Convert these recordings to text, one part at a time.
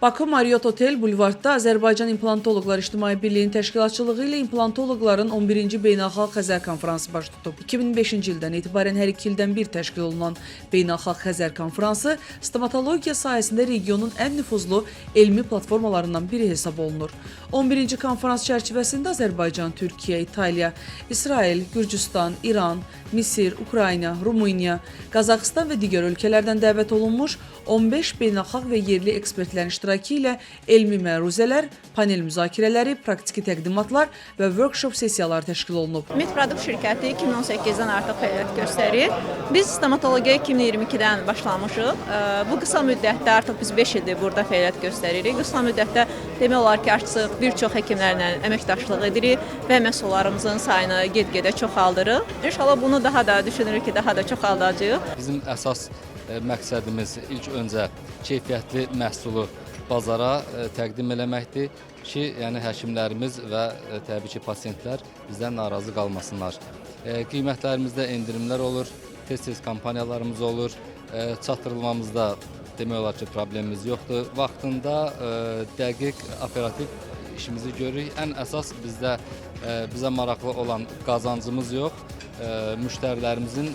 Bakı Marriott Otel Bulvardda Azərbaycan İmplantoloqlar İctimai Birliyinin təşkilatçılığı ilə implantoloqların 11-ci Beynəlxalq Xəzər Konfransı baş tutub. 2005-ci ildən etibarən hər 2 ildən bir təşkil olunan Beynəlxalq Xəzər Konfransı stomatologiya sahəsində regionun ən nüfuzlu elmi platformalarından biri hesab olunur. 11-ci konferans çərçivəsində Azərbaycan, Türkiyə, İtaliya, İsrail, Gürcüstan, İran, Misir, Ukrayna, Rumıniya, Qazaxıstan və digər ölkələrdən dəvət olunmuş 15 beynəlxalq və yerli ekspertlərin iştirakı ilə elmi məruzələr, panel müzakirələri, praktiki təqdimatlar və workshop sessiyaları təşkil olunub. Medprodukt şirkəti 2018-dən artıq fəaliyyət göstərir. Biz stomatologiya 2022-dən başlamışıq. Bu qısa müddətdə artıq biz 5 ildir burada fəaliyyət göstəririk. Qısa müddətdə demək olar ki, artıq bir çox həkimlərlə əməkdaşlıq edirik və məhsullarımızın sayını get-gedə çoxaldırıq. İnşallah bunu daha da düşünürük ki, daha da çoxaldacağıq. Bizim əsas məqsədimiz ilk öncə keyfiyyətli məhsulu bazara təqdim eləməkdir ki, yəni həkimlərimiz və təbii ki, pasiyentlər bizdən narazı qalmasınlar. Qiymətlərimizdə endirimlər olur, tez-tez kampaniyalarımız olur, çatdırılmamızda demək olar ki, problemimiz yoxdur. Vaxtında dəqiq, operativ işimizi görürük. Ən əsas bizə maraqlı olan qazancımız yox, müştərilərimizin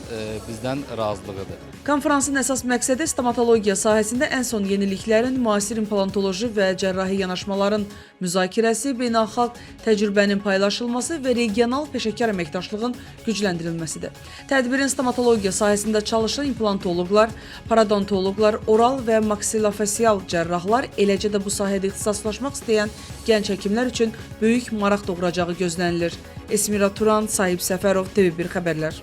bizdən razılığıdır. Konferansın əsas məqsədi stomatologiya sahəsində ən son yeniliklərin, müasir implantoloji və cərrahi yanaşmaların müzakirəsi, beynəlxalq təcrübənin paylaşılması və regional peşəkar əməkdaşlığın gücləndirilməsidir. Tədbirin stomatologiya sahəsində çalışan implantoloqlar, paradontoloqlar, oral və maksilofasial cərrahlar, eləcə də bu sahədə ixtisaslaşmaq istəyən gənc həkimlər üçün böyük maraq doğuracağı gözlənilir. Esmira Turan, Sahib Səfərov, TV1 xəbərlər.